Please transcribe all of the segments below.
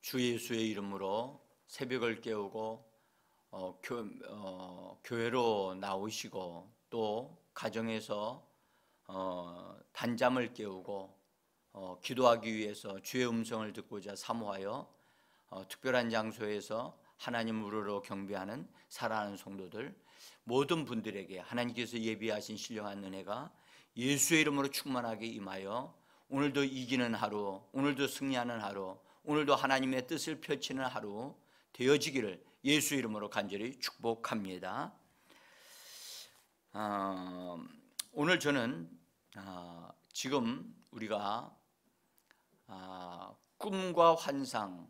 주 예수의 이름으로 새벽을 깨우고 교회로 나오시고 또 가정에서 단잠을 깨우고 기도하기 위해서 주의 음성을 듣고자 사모하여 특별한 장소에서 하나님 우러러 경배하는 사랑하는 성도들 모든 분들에게 하나님께서 예비하신 신령한 은혜가 예수의 이름으로 충만하게 임하여 오늘도 이기는 하루, 오늘도 승리하는 하루, 오늘도 하나님의 뜻을 펼치는 하루 되어지기를 예수 이름으로 간절히 축복합니다. 오늘 저는 지금 우리가 꿈과 환상에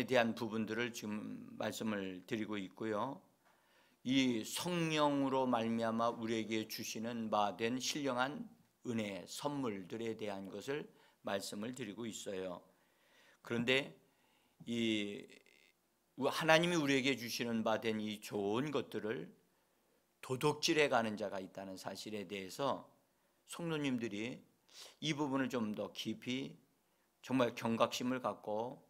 대한 부분들을 지금 말씀을 드리고 있고요. 이 성령으로 말미암아 우리에게 주시는 바 된 신령한 은혜, 선물들에 대한 것을 말씀을 드리고 있어요. 그런데 이 하나님이 우리에게 주시는 바 된 이 좋은 것들을 도둑질해 가는 자가 있다는 사실에 대해서 성도님들이 이 부분을 좀 더 깊이 정말 경각심을 갖고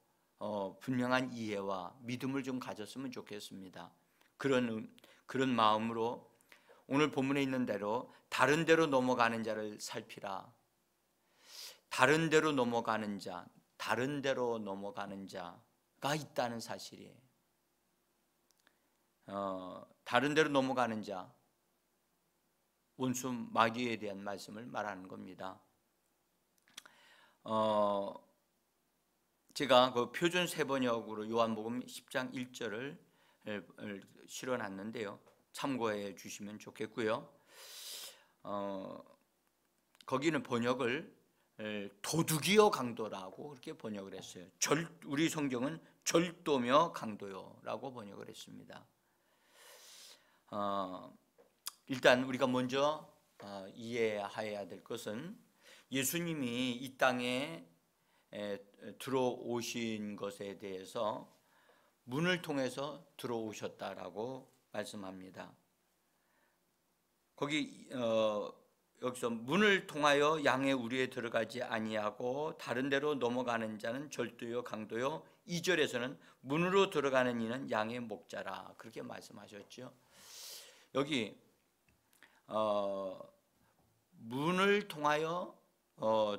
분명한 이해와 믿음을 좀 가졌으면 좋겠습니다. 그런 마음으로 오늘 본문에 있는 대로 다른 데로 넘어가는 자를 살피라. 다른 데로 넘어가는 자, 다른 데로 넘어가는 자가 있다는 사실이에요. 다른 데로 넘어가는 자, 원수 마귀에 대한 말씀을 말하는 겁니다. 제가 그 표준 세번역으로 요한복음 10장 1절을 실어놨는데요. 참고해 주시면 좋겠고요. 거기는 번역을 도둑이요 강도라고 그렇게 번역을 했어요. 우리 성경은 절도며 강도요라고 번역을 했습니다. 일단 우리가 먼저 이해해야 될 것은 예수님이 이 땅에 들어오신 것에 대해서 문을 통해서 들어오셨다라고 말씀합니다. 여기서 문을 통하여 양의 우리에 들어가지 아니하고 다른 데로 넘어가는 자는 절도요 강도요. 2절에서는 문으로 들어가는 이는 양의 목자라 그렇게 말씀하셨죠. 여기 문을 통하여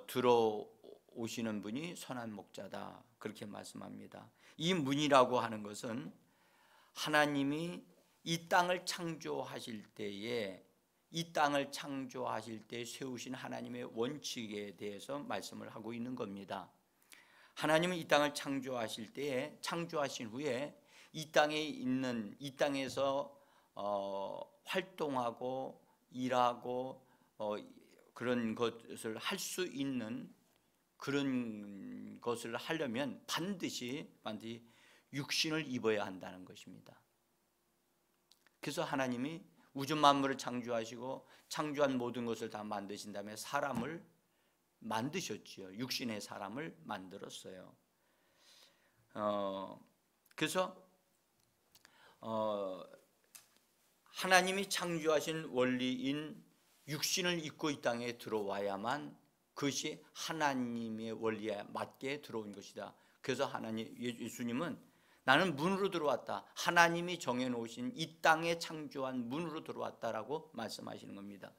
들어오시는 분이 선한 목자다 그렇게 말씀합니다. 이 문이라고 하는 것은 하나님이 이 땅을 창조하실 때에 세우신 하나님의 원칙에 대해서 말씀을 하고 있는 겁니다. 하나님은 이 땅을 창조하실 때에 창조하신 후에 이 땅에서 활동하고 일하고 그런 것을 할 수 있는 그런 것을 하려면 반드시 육신을 입어야 한다는 것입니다. 그래서 하나님이 우주 만물을 창조하시고 창조한 모든 것을 다 만드신 다음에 사람을 만드셨지요. 육신의 사람을 만들었어요. 그래서 하나님이 창조하신 원리인 육신을 입고 이 땅에 들어와야만 그것이 하나님의 원리에 맞게 들어온 것이다. 그래서 예수님은 나는 문으로 들어왔다. 하나님이 정해놓으신 이 땅에 창조한 문으로 들어왔다라고 말씀하시는 겁니다.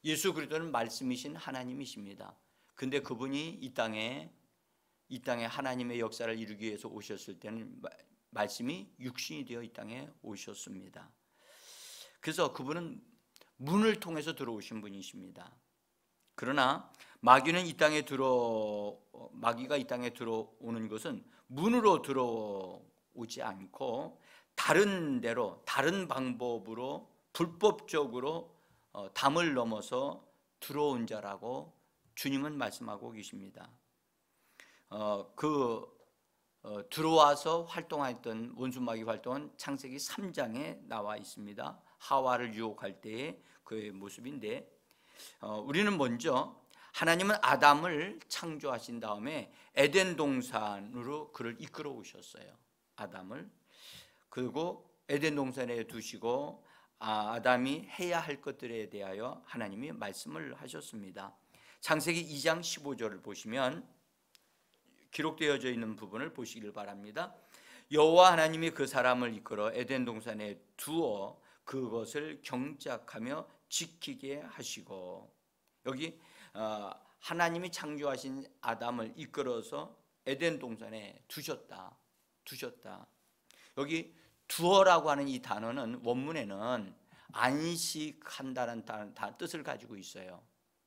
예수 그리스도는 말씀이신 하나님이십니다. 근데 그분이 이 땅에 하나님의 역사를 이루기 위해서 오셨을 때는 말씀이 육신이 되어 이 땅에 오셨습니다. 그래서 그분은 문을 통해서 들어오신 분이십니다. 그러나 마귀가 이 땅에 들어오는 것은 문으로 들어오지 않고 다른 데로 다른 방법으로 불법적으로 담을 넘어서 들어온 자라고 주님은 말씀하고 계십니다. 들어와서 활동했던 원수 마귀 활동은 창세기 3장에 나와 있습니다. 하와를 유혹할 때의 그의 모습인데 우리는 먼저 하나님은 아담을 창조하신 다음에 에덴 동산으로 그를 이끌어 오셨어요. 아담을. 그리고 에덴 동산에 두시고 아담이 해야 할 것들에 대하여 하나님이 말씀을 하셨습니다. 창세기 2장 15절을 보시면 기록되어져 있는 부분을 보시길 바랍니다. 여호와 하나님이 그 사람을 이끌어 에덴 동산에 두어 그것을 경작하며 지키게 하시고, 여기 하나님이 창조하신 아담을 이끌어서 에덴 동산에 두셨다. 여기 두어라고 하는 이 단어는 원문에는 안식한다는 뜻을 가지고 있어요.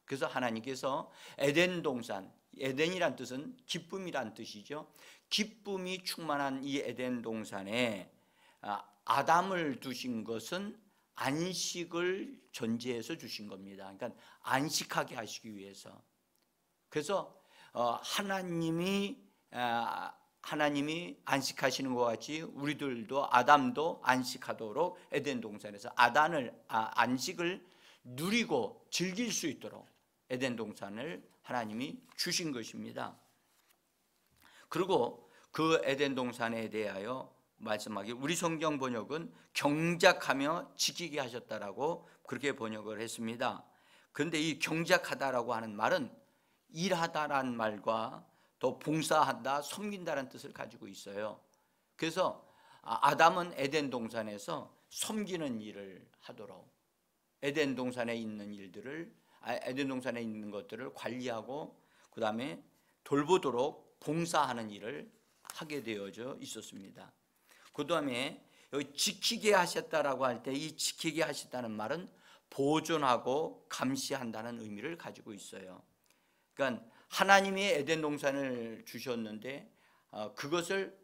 그래서 하나님께서 에덴 동산, 에덴이란 뜻은 기쁨이란 뜻이죠. 기쁨이 충만한 이 에덴 동산에 아담을 두신 것은 안식을 전제해서 주신 겁니다. 그러니까 안식하게 하시기 위해서. 그래서 하나님이 안식하시는 것 같이 우리들도, 아담도 안식하도록 에덴 동산에서 안식을 누리고 즐길 수 있도록 에덴 동산을 하나님이 주신 것입니다. 그리고 그 에덴 동산에 대하여 말씀하기, 우리 성경 번역은 경작하며 지키게 하셨다라고 그렇게 번역을 했습니다. 그런데 이 경작하다라고 하는 말은 일하다라는 말과 또 봉사한다, 섬긴다라는 뜻을 가지고 있어요. 그래서 아담은 에덴 동산에서 섬기는 일을 하도록, 에덴 동산에 있는 것들을 관리하고 그 다음에 돌보도록 봉사하는 일을 하게 되어져 있었습니다. 그 다음에 여기 지키게 하셨다라고 할 때 이 지키게 하셨다는 말은 보존하고 감시한다는 의미를 가지고 있어요. 그러니까 하나님이 에덴 동산을 주셨는데 그것을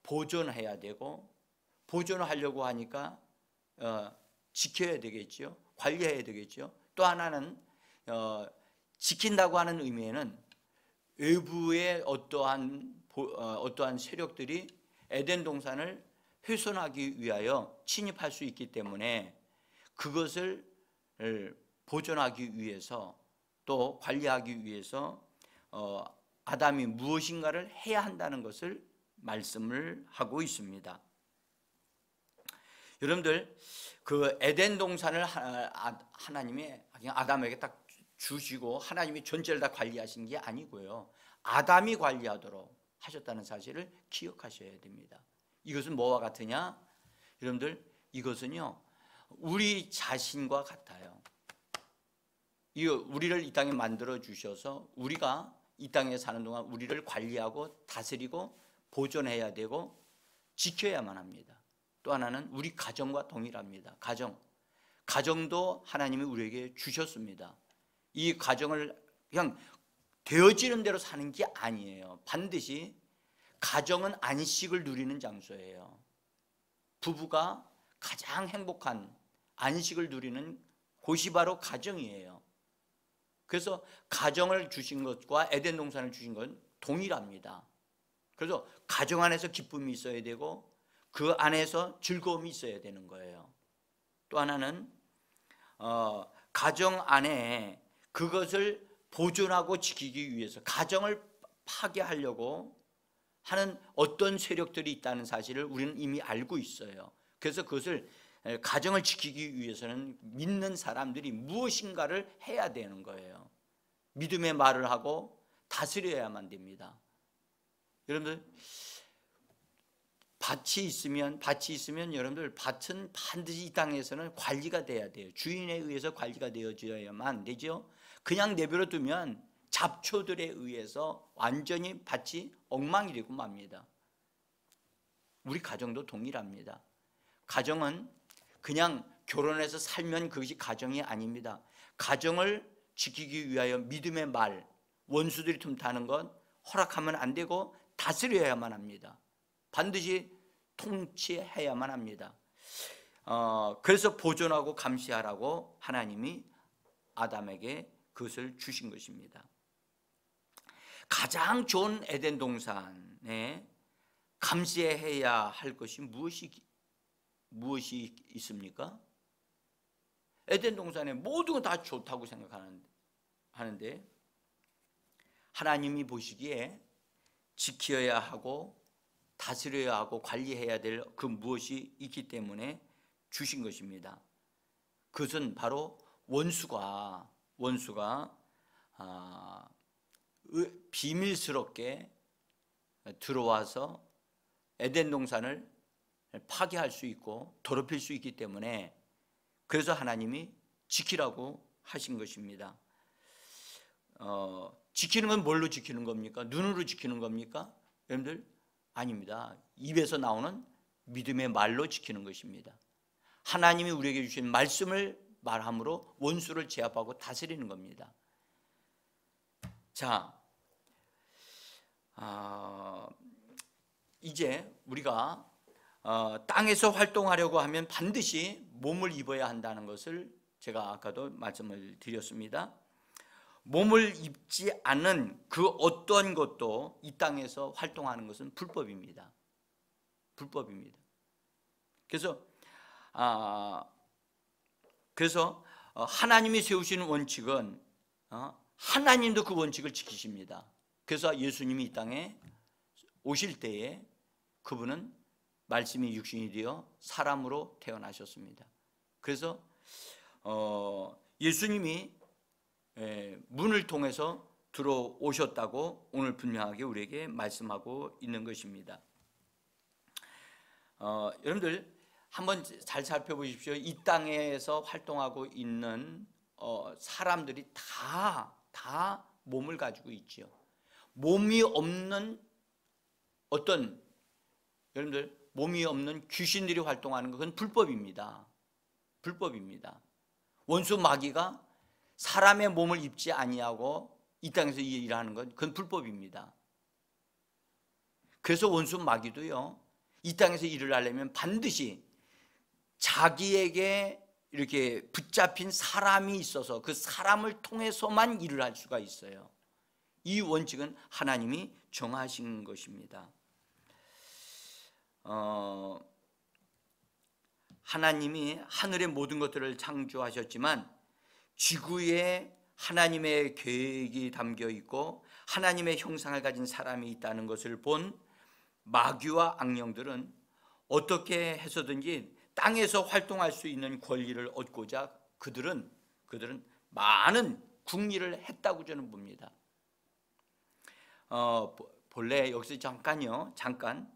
보존해야 되고, 보존하려고 하니까 지켜야 되겠죠. 관리해야 되겠죠. 또 하나는 지킨다고 하는 의미에는 외부의 어떠한 세력들이 에덴 동산을 훼손하기 위하여 침입할 수 있기 때문에 그것을 보존하기 위해서 또 관리하기 위해서 아담이 무엇인가를 해야 한다는 것을 말씀을 하고 있습니다. 여러분들, 그 에덴 동산을 하나님이 그냥 아담에게 딱 주시고 하나님이 전체를 다 관리하신 게 아니고요, 아담이 관리하도록 하셨다는 사실을 기억하셔야 됩니다. 이것은 뭐와 같으냐? 여러분들, 이것은요 우리 자신과 같아요. 우리를 이 땅에 만들어 주셔서 우리가 이 땅에 사는 동안 우리를 관리하고 다스리고 보존해야 되고 지켜야만 합니다. 또 하나는 우리 가정과 동일합니다. 가정도 하나님이 우리에게 주셨습니다. 이 가정을 그냥 되어지는 대로 사는 게 아니에요. 반드시 가정은 안식을 누리는 장소예요. 부부가 가장 행복한 안식을 누리는 곳이 바로 가정이에요. 그래서 가정을 주신 것과 에덴 동산을 주신 건 동일합니다. 그래서 가정 안에서 기쁨이 있어야 되고 그 안에서 즐거움이 있어야 되는 거예요. 또 하나는 가정 안에 그것을 보존하고 지키기 위해서 가정을 파괴하려고 하는 어떤 세력들이 있다는 사실을 우리는 이미 알고 있어요. 그래서 그것을 가정을 지키기 위해서는 믿는 사람들이 무엇인가를 해야 되는 거예요. 믿음의 말을 하고 다스려야만 됩니다. 여러분들, 밭이 있으면 여러분들, 밭은 반드시 이 땅에서는 관리가 돼야 돼요. 주인에 의해서 관리가 되어져야만 안 되죠. 그냥 내버려 두면 잡초들에 의해서 완전히 밭이 엉망이 되고 맙니다. 우리 가정도 동일합니다. 가정은 그냥 결혼해서 살면 그것이 가정이 아닙니다. 가정을 지키기 위하여 믿음의 말, 원수들이 틈타는 건 허락하면 안 되고 다스려야만 합니다. 반드시 통치해야만 합니다. 그래서 보존하고 감시하라고 하나님이 아담에게 그것을 주신 것입니다. 가장 좋은 에덴 동산에 감시해야 할 것이 무엇이 있습니까? 에덴 동산에 모두가 다 좋다고 생각하는데 하나님이 보시기에 지켜야 하고 다스려야 하고 관리해야 될 그 무엇이 있기 때문에 주신 것입니다. 그것은 바로 원수가 비밀스럽게 들어와서 에덴 동산을 파괴할 수 있고 더럽힐 수 있기 때문에 그래서 하나님이 지키라고 하신 것입니다. 지키는 건 뭘로 지키는 겁니까? 눈으로 지키는 겁니까? 여러분들 아닙니다. 입에서 나오는 믿음의 말로 지키는 것입니다. 하나님이 우리에게 주신 말씀을 말함으로 원수를 제압하고 다스리는 겁니다. 자, 이제 우리가 땅에서 활동하려고 하면 반드시 몸을 입어야 한다는 것을 제가 아까도 말씀을 드렸습니다. 몸을 입지 않은 그 어떤 것도 이 땅에서 활동하는 것은 불법입니다. 불법입니다. 그래서 하나님이 세우시는 원칙은 하나님도 그 원칙을 지키십니다. 그래서 예수님이 이 땅에 오실 때에 그분은 말씀이 육신이 되어 사람으로 태어나셨습니다. 그래서 예수님이 문을 통해서 들어오셨다고 오늘 분명하게 우리에게 말씀하고 있는 것입니다. 여러분들 한번 잘 살펴보십시오. 이 땅에서 활동하고 있는 사람들이 다 몸을 가지고 있죠. 몸이 없는 여러분들 몸이 없는 귀신들이 활동하는 것은 불법입니다. 불법입니다. 원수 마귀가 사람의 몸을 입지 아니하고 이 땅에서 일하는 건 그건 불법입니다. 그래서 원수 마귀도요, 이 땅에서 일을 하려면 반드시 자기에게 이렇게 붙잡힌 사람이 있어서 그 사람을 통해서만 일을 할 수가 있어요. 이 원칙은 하나님이 정하신 것입니다. 하나님이 하늘의 모든 것들을 창조하셨지만 지구에 하나님의 계획이 담겨 있고 하나님의 형상을 가진 사람이 있다는 것을 본 마귀와 악령들은 어떻게 해서든지 땅에서 활동할 수 있는 권리를 얻고자 그들은 많은 궁리를 했다고 저는 봅니다. 본래 여기서 잠깐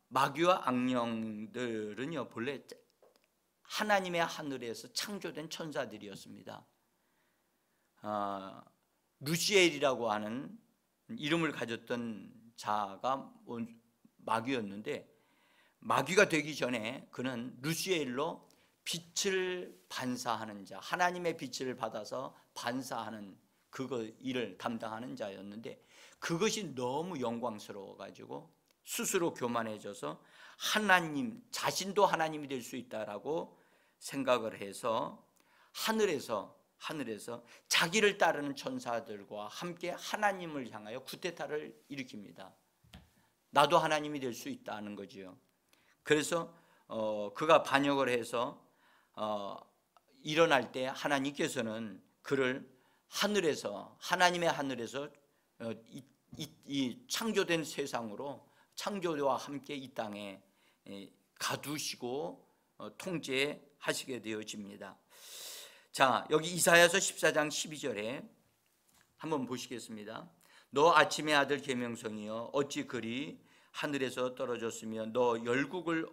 마귀와 악령들은요 본래 하나님의 하늘에서 창조된 천사들이었습니다. 루시엘이라고 하는 이름을 가졌던 자가 마귀였는데 마귀가 되기 전에 그는 루시엘로 빛을 반사하는 자, 하나님의 빛을 받아서 반사하는 일을 담당하는 자였는데 그것이 너무 영광스러워 가지고 스스로 교만해져서 하나님 자신도 하나님이 될 수 있다라고 생각을 해서 하늘에서 자기를 따르는 천사들과 함께 하나님을 향하여 쿠데타를 일으킵니다. 나도 하나님이 될 수 있다는 거지요. 그래서 그가 반역을 해서 일어날 때 하나님께서는 그를 하나님의 하늘에서 이 창조된 세상으로 창조와 함께 이 땅에 가두시고 통제하시게 되어집니다. 자, 여기 이사야서 14장 12절에 한번 보시겠습니다. 너 아침의 아들 계명성이여 어찌 그리 하늘에서 떨어졌으며 너 열국을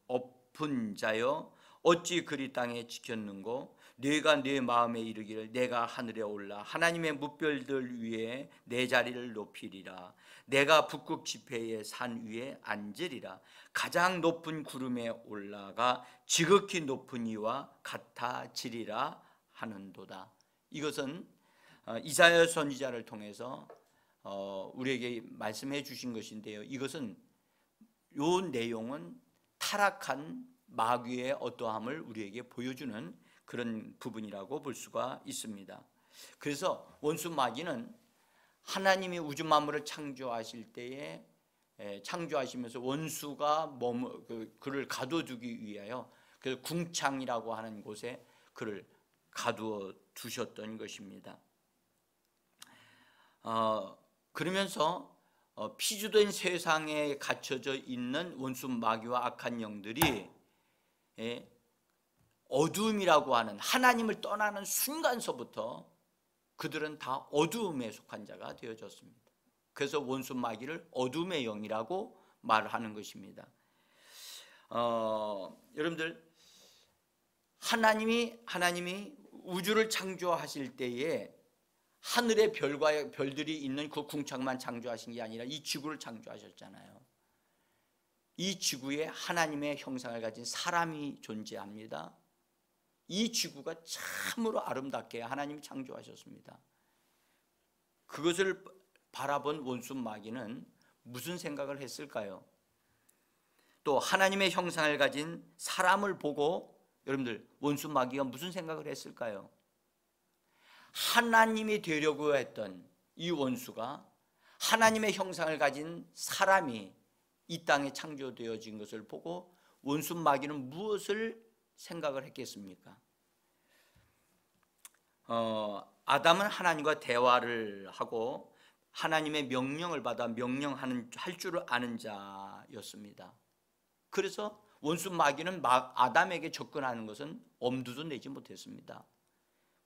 엎은 자여 어찌 그리 땅에 지켰는고 네가 네 마음에 이르기를 내가 하늘에 올라 하나님의 뭇별들 위에 내 자리를 높이리라. 내가 북극 지폐의 산 위에 앉으리라. 가장 높은 구름에 올라가 지극히 높은 이와 같아지리라 하는도다. 이것은 이사야 선지자를 통해서 우리에게 말씀해 주신 것인데요. 이것은 이 내용은 타락한 마귀의 어떠함을 우리에게 보여주는 그런 부분이라고 볼 수가 있습니다. 그래서 원수 마귀는 하나님이 우주 만물을 창조하실 때에 창조하시면서 원수가 그를 가둬두기 위하여 그 궁창이라고 하는 곳에 그를 가두어 두셨던 것입니다. 그러면서 피주된 세상에 갇혀져 있는 원수 마귀와 악한 영들이 어두움이라고 하는 하나님을 떠나는 순간서부터 그들은 다 어두움에 속한 자가 되어졌습니다. 그래서 원수 마귀를 어둠의 영이라고 말하는 것입니다. 여러분들, 하나님이 우주를 창조하실 때에 하늘의 별과 별들이 있는 그 궁창만 창조하신 게 아니라 이 지구를 창조하셨잖아요. 이 지구에 하나님의 형상을 가진 사람이 존재합니다. 이 지구가 참으로 아름답게 하나님이 창조하셨습니다. 그것을 바라본 원수 마귀는 무슨 생각을 했을까요? 또 하나님의 형상을 가진 사람을 보고 여러분들, 원수 마귀가 무슨 생각을 했을까요? 하나님이 되려고 했던 이 원수가 하나님의 형상을 가진 사람이 이 땅에 창조되어진 것을 보고 원수 마귀는 무엇을 생각을 했겠습니까? 아담은 하나님과 대화를 하고 하나님의 명령을 받아 할 줄을 아는 자였습니다. 그래서 원수 마귀는 아담에게 접근하는 것은 엄두도 내지 못했습니다.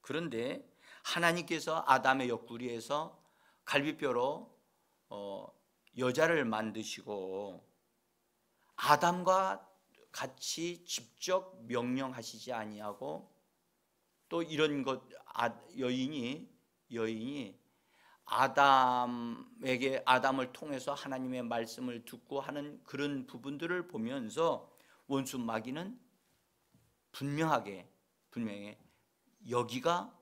그런데 하나님께서 아담의 옆구리에서 갈비뼈로 여자를 만드시고 아담과 같이 직접 명령하시지 아니하고 또 이런 것, 여인이 아담을 통해서 하나님의 말씀을 듣고 하는 그런 부분들을 보면서 원수 마귀는 분명하게 여기가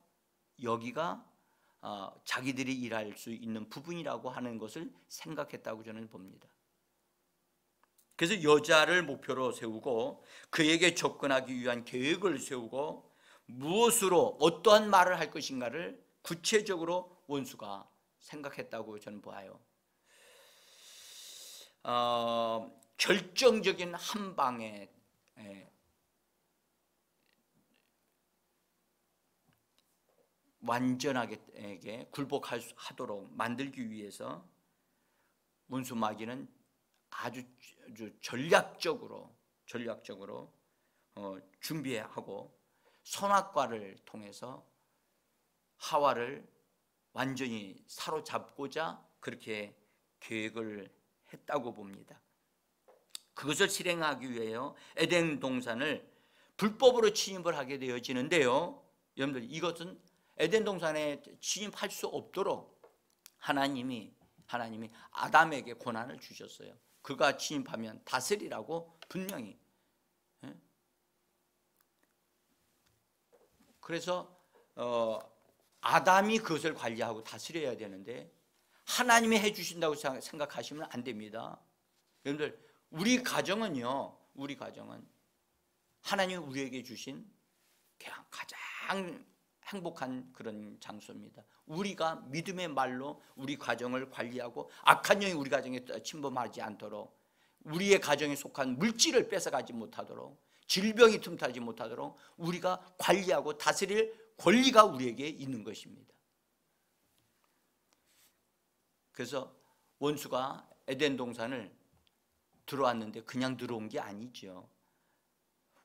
자기들이 일할 수 있는 부분이라고 하는 것을 생각했다고 저는 봅니다. 그래서 여자를 목표로 세우고 그에게 접근하기 위한 계획을 세우고 무엇으로 어떠한 말을 할 것인가를 구체적으로 원수가 생각했다고 저는 봐요. 결정적인 한 방에 완전하게 굴복하도록 만들기 위해서 원수 마귀는 아주 전략적으로 준비하고 선악과를 통해서 하와를 완전히 사로잡고자 그렇게 계획을 했다고 봅니다. 그것을 실행하기 위해서 에덴 동산을 불법으로 침입을 하게 되어지는데요, 여러분들, 이것은 에덴 동산에 침입할 수 없도록 하나님이 아담에게 권한을 주셨어요. 그가 침입하면 다스리라고 분명히. 그래서 아담이 그것을 관리하고 다스려야 되는데 하나님이 해주신다고 생각하시면 안 됩니다. 여러분들, 우리 가정은 하나님이 우리에게 주신 그냥 가장 행복한 그런 장소입니다. 우리가 믿음의 말로 우리 가정을 관리하고 악한 영이 우리 가정에 침범하지 않도록, 우리의 가정에 속한 물질을 뺏어가지 못하도록, 질병이 틈타지 못하도록 우리가 관리하고 다스릴 권리가 우리에게 있는 것입니다. 그래서 원수가 에덴 동산을 들어왔는데 그냥 들어온 게 아니죠.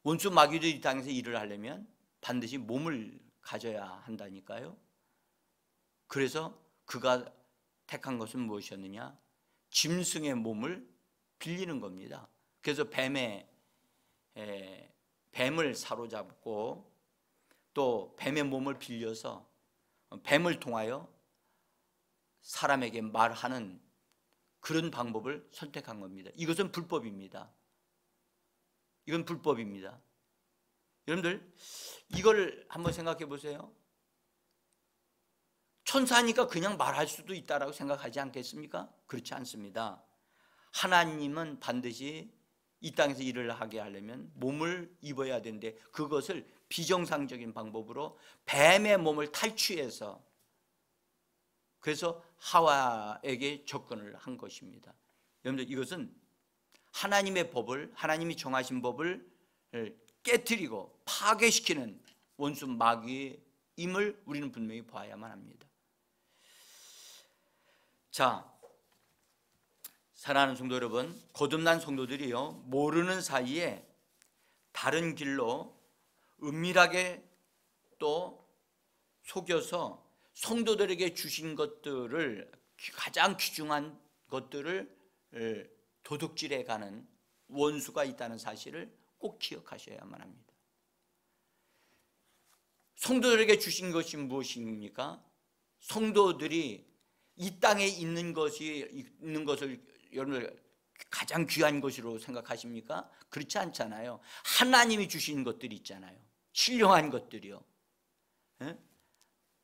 원수 마귀도 이 땅에서 일을 하려면 반드시 몸을 가져야 한다니까요. 그래서 그가 택한 것은 무엇이었느냐? 짐승의 몸을 빌리는 겁니다. 그래서 뱀을 사로잡고 또 뱀의 몸을 빌려서 뱀을 통하여 사람에게 말하는 그런 방법을 선택한 겁니다. 이것은 불법입니다. 이건 불법입니다. 여러분들, 이걸 한번 생각해 보세요. 천사니까 그냥 말할 수도 있다라고 생각하지 않겠습니까? 그렇지 않습니다. 하나님은 반드시 이 땅에서 일을 하게 하려면 몸을 입어야 되는데 그것을 비정상적인 방법으로 뱀의 몸을 탈취해서 그래서 하와에게 접근을 한 것입니다. 여러분들, 이것은 하나님의 법을, 하나님이 정하신 법을 깨트리고 파괴시키는 원수 마귀임을 우리는 분명히 봐야만 합니다. 자, 사랑하는 성도 여러분, 거듭난 성도들이요, 모르는 사이에 다른 길로 은밀하게 또 속여서 성도들에게 주신 것들을 가장 귀중한 것들을 도둑질해 가는 원수가 있다는 사실을 꼭 기억하셔야만 합니다. 성도들에게 주신 것이 무엇입니까? 성도들이 이 땅에 있는 것을 여러분들 가장 귀한 것으로 생각하십니까? 그렇지 않잖아요. 하나님이 주신 것들이 있잖아요. 신령한 것들이요.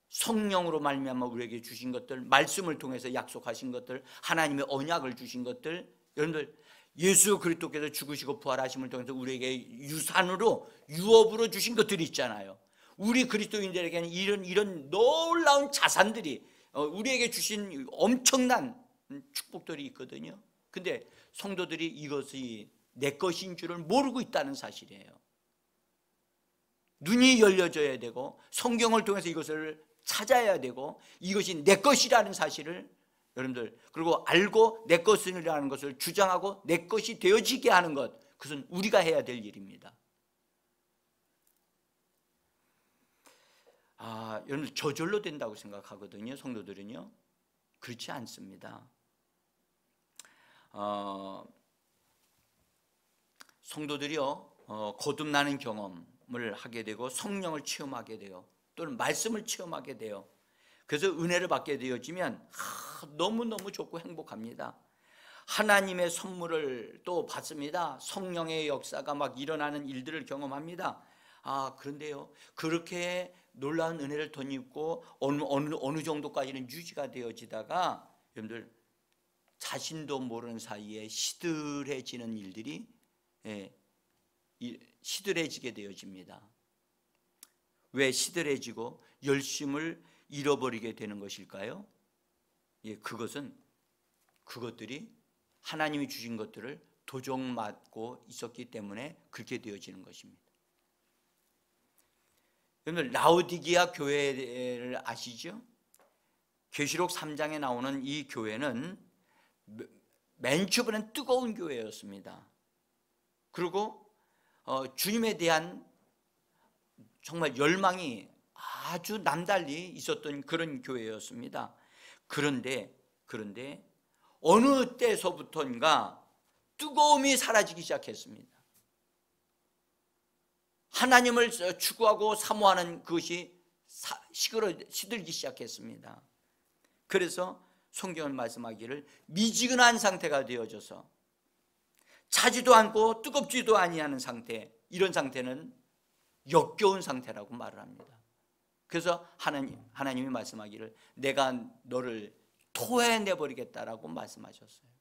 성령으로 말미암아 우리에게 주신 것들, 말씀을 통해서 약속하신 것들, 하나님의 언약을 주신 것들, 여러분들 예수 그리스도께서 죽으시고 부활하심을 통해서 우리에게 유산으로, 유업으로 주신 것들이 있잖아요. 우리 그리스도인들에게는 이런 놀라운 자산들이, 우리에게 주신 엄청난 축복들이 있거든요. 근데 성도들이 이것이 내 것인 줄을 모르고 있다는 사실이에요. 눈이 열려져야 되고 성경을 통해서 이것을 찾아야 되고 이것이 내 것이라는 사실을 여러분들, 그리고 알고 내 것이라는 것을 주장하고 내 것이 되어지게 하는 것, 그것은 우리가 해야 될 일입니다. 여러분들 저절로 된다고 생각하거든요. 성도들은요. 그렇지 않습니다. 성도들이요, 거듭나는 경험을 하게 되고 성령을 체험하게 돼요. 또는 말씀을 체험하게 돼요. 그래서 은혜를 받게 되어지면 너무너무 좋고 행복합니다. 하나님의 선물을 또 받습니다. 성령의 역사가 막 일어나는 일들을 경험합니다. 그런데요, 그렇게 놀라운 은혜를 덧입고 어느 정도까지는 유지가 되어지다가 여러분들 자신도 모르는 사이에 시들해지는 일들이 시들해지게 되어집니다. 왜 시들해지고 열심을 잃어버리게 되는 것일까요? 그것들이 하나님이 주신 것들을 도적맞고 있었기 때문에 그렇게 되어지는 것입니다. 여러분들 라오디게아 교회를 아시죠? 계시록 3장에 나오는 이 교회는 맨 처음에는 뜨거운 교회였습니다. 그리고 주님에 대한 정말 열망이 아주 남달리 있었던 그런 교회였습니다. 그런데 어느 때서부터인가 뜨거움이 사라지기 시작했습니다. 하나님을 추구하고 사모하는 그것이 시들기 시작했습니다. 그래서 성경은 말씀하기를 미지근한 상태가 되어져서 차지도 않고 뜨겁지도 아니하는 상태, 이런 상태는 역겨운 상태라고 말을 합니다. 그래서 하나님이 말씀하기를 내가 너를 토해내버리겠다라고 말씀하셨어요.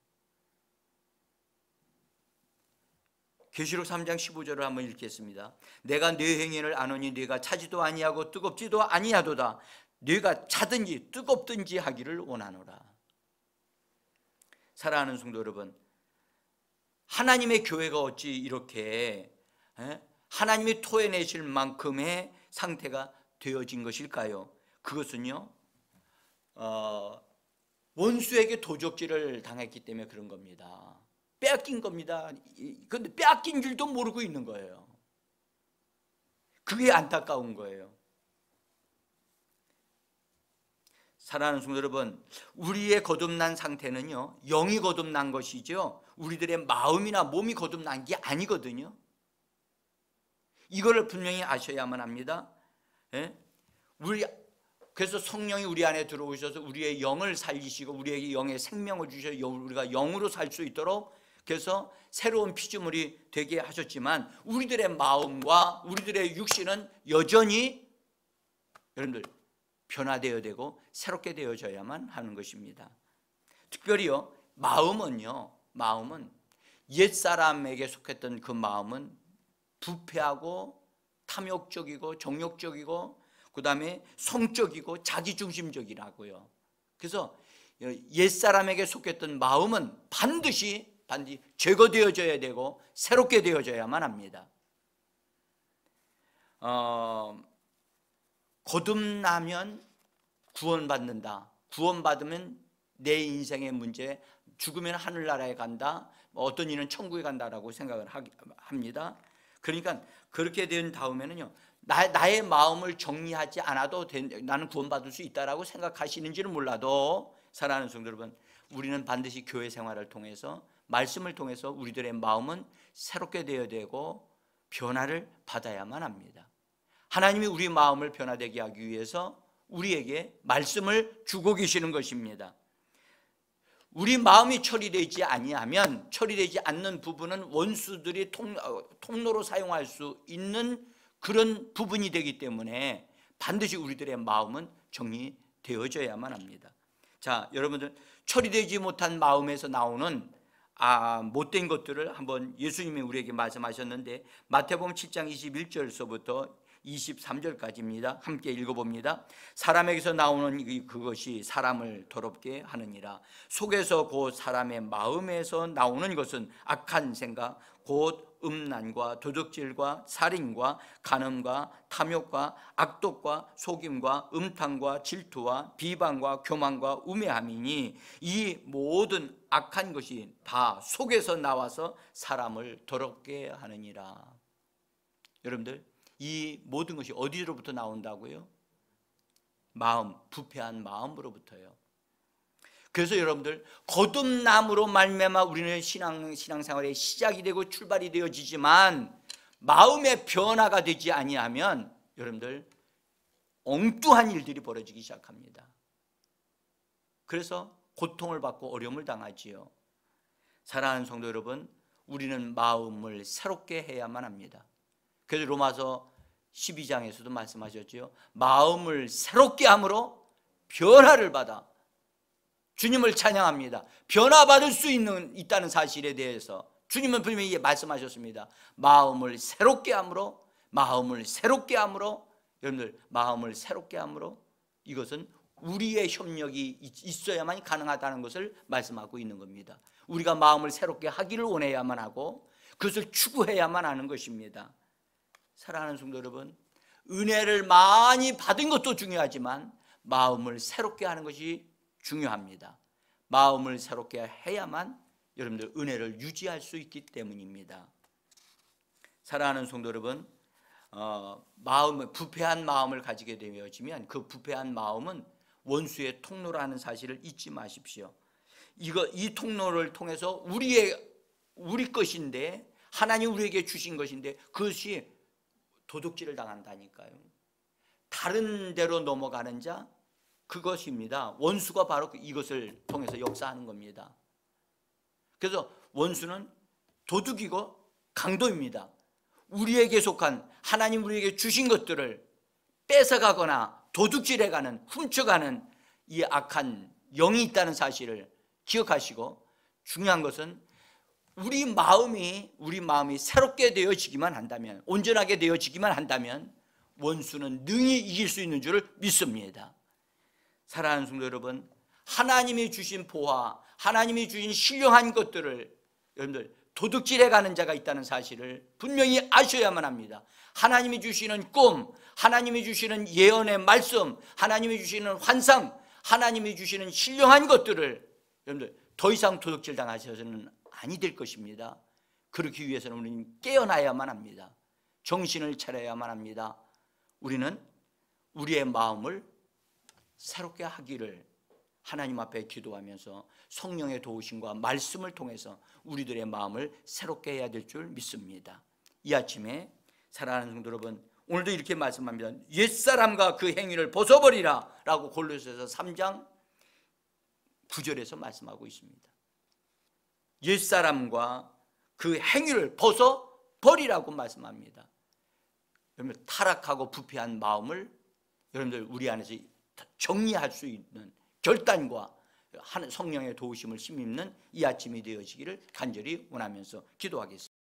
계시록 3장 15절을 한번 읽겠습니다. 내가 네 행위를 아노니 네가 차지도 아니하고 뜨겁지도 아니하도다. 네가 차든지 뜨겁든지 하기를 원하노라. 사랑하는 성도 여러분, 하나님의 교회가 어찌 이렇게 하나님이 토해내실 만큼의 상태가 되어진 것일까요? 그것은요, 원수에게 도적질을 당했기 때문에 그런 겁니다. 빼앗긴 겁니다. 그런데 빼앗긴 줄도 모르고 있는 거예요. 그게 안타까운 거예요. 사랑하는 성도 여러분, 우리의 거듭난 상태는요, 영이 거듭난 것이죠, 우리들의 마음이나 몸이 거듭난 게 아니거든요. 이거를 분명히 아셔야만 합니다. 그래서 성령이 우리 안에 들어오셔서 우리의 영을 살리시고 우리에게 영의 생명을 주셔서 우리가 영으로 살 수 있도록, 그래서 새로운 피조물이 되게 하셨지만 우리들의 마음과 우리들의 육신은 여전히 여러분들 변화되어야 되고 새롭게 되어져야만 하는 것입니다. 특별히요, 마음은 옛사람에게 속했던 그 마음은 부패하고 탐욕적이고 정욕적이고 그 다음에 성적이고 자기중심적이라고요. 그래서 옛사람에게 속했던 마음은 반드시 제거되어져야 되고 새롭게 되어져야만 합니다. 거듭나면 구원받는다. 구원받으면 내 인생의 문제, 죽으면 하늘나라에 간다, 어떤 이는 천국에 간다라고 생각을 합니다. 그러니까 그렇게 된 다음에는요, 나의 마음을 정리하지 않아도 나는 구원받을 수 있다라고 생각하시는지는 몰라도 사랑하는 성도 여러분, 우리는 반드시 교회 생활을 통해서 말씀을 통해서 우리들의 마음은 새롭게 되어야 되고 변화를 받아야만 합니다. 하나님이 우리 마음을 변화되게 하기 위해서 우리에게 말씀을 주고 계시는 것입니다. 우리 마음이 처리되지 아니하면, 처리되지 않는 부분은 원수들이 통로로 사용할 수 있는 그런 부분이 되기 때문에 반드시 우리들의 마음은 정리되어져야만 합니다. 자, 여러분들, 처리되지 못한 마음에서 나오는 못된 것들을 한번 예수님이 우리에게 말씀하셨는데, 마태복음 7장 21절서부터 23절까지입니다. 함께 읽어봅니다. 사람에게서 나오는 그것이 사람을 더럽게 하느니라. 속에서 곧 사람의 마음에서 나오는 것은 악한 생각, 곧 음란과 도둑질과 살인과 간음과 탐욕과 악독과 속임과 음탕과 질투와 비방과 교만과 우매함이니 이 모든 악한 것이 다 속에서 나와서 사람을 더럽게 하느니라. 여러분들, 이 모든 것이 어디로부터 나온다고요? 마음, 부패한 마음으로부터요. 그래서 여러분들, 거듭남으로 말미암아 우리는 신앙생활의 시작이 되고 출발이 되어지지만 마음의 변화가 되지 아니하면 여러분들 엉뚱한 일들이 벌어지기 시작합니다. 그래서 고통을 받고 어려움을 당하지요. 사랑하는 성도 여러분, 우리는 마음을 새롭게 해야만 합니다. 그래서 로마서 12장에서도 말씀하셨죠. 마음을 새롭게 함으로 변화를 받아. 주님을 찬양합니다. 변화받을 수 있다는 사실에 대해서 주님은 분명히 말씀하셨습니다. 마음을 새롭게 함으로, 마음을 새롭게 함으로, 여러분들, 마음을 새롭게 함으로, 이것은 우리의 협력이 있어야만 가능하다는 것을 말씀하고 있는 겁니다. 우리가 마음을 새롭게 하기를 원해야만 하고 그것을 추구해야만 하는 것입니다. 사랑하는 성도 여러분, 은혜를 많이 받은 것도 중요하지만 마음을 새롭게 하는 것이 중요합니다. 마음을 새롭게 해야만 여러분들 은혜를 유지할 수 있기 때문입니다. 사랑하는 성도 여러분, 부패한 마음을 가지게 되어지면 그 부패한 마음은 원수의 통로라는 사실을 잊지 마십시오. 이 통로를 통해서 우리 것인데, 하나님 우리에게 주신 것인데 그것이 도둑질을 당한다니까요. 다른 데로 넘어가는 자, 그것입니다. 원수가 바로 이것을 통해서 역사하는 겁니다. 그래서 원수는 도둑이고 강도입니다. 우리에게 속한, 하나님 우리에게 주신 것들을 뺏어가거나 도둑질해가는, 훔쳐가는 이 악한 영이 있다는 사실을 기억하시고, 중요한 것은 우리 마음이 새롭게 되어지기만 한다면, 온전하게 되어지기만 한다면 원수는 능히 이길 수 있는 줄을 믿습니다. 사랑하는 성도 여러분, 하나님이 주신 보화, 하나님이 주신 신령한 것들을 여러분들 도둑질해가는 자가 있다는 사실을 분명히 아셔야만 합니다. 하나님이 주시는 꿈, 하나님이 주시는 예언의 말씀, 하나님이 주시는 환상, 하나님이 주시는 신령한 것들을 여러분들 더 이상 도둑질 당하셔서는 아니 될 것입니다. 그렇기 위해서는 우리는 깨어나야만 합니다. 정신을 차려야만 합니다. 우리는 우리의 마음을 새롭게 하기를 하나님 앞에 기도하면서 성령의 도우심과 말씀을 통해서 우리들의 마음을 새롭게 해야 될 줄 믿습니다. 이 아침에 사랑하는 성도 여러분, 오늘도 이렇게 말씀합니다. 옛사람과 그 행위를 벗어버리라 라고 골로새서 3장 9절에서 말씀하고 있습니다. 옛사람과 그 행위를 벗어버리라고 말씀합니다. 여러분, 타락하고 부패한 마음을 여러분들 우리 안에서 정리할 수 있는 결단과 성령의 도우심을 힘입는 이 아침이 되어지기를 간절히 원하면서 기도하겠습니다.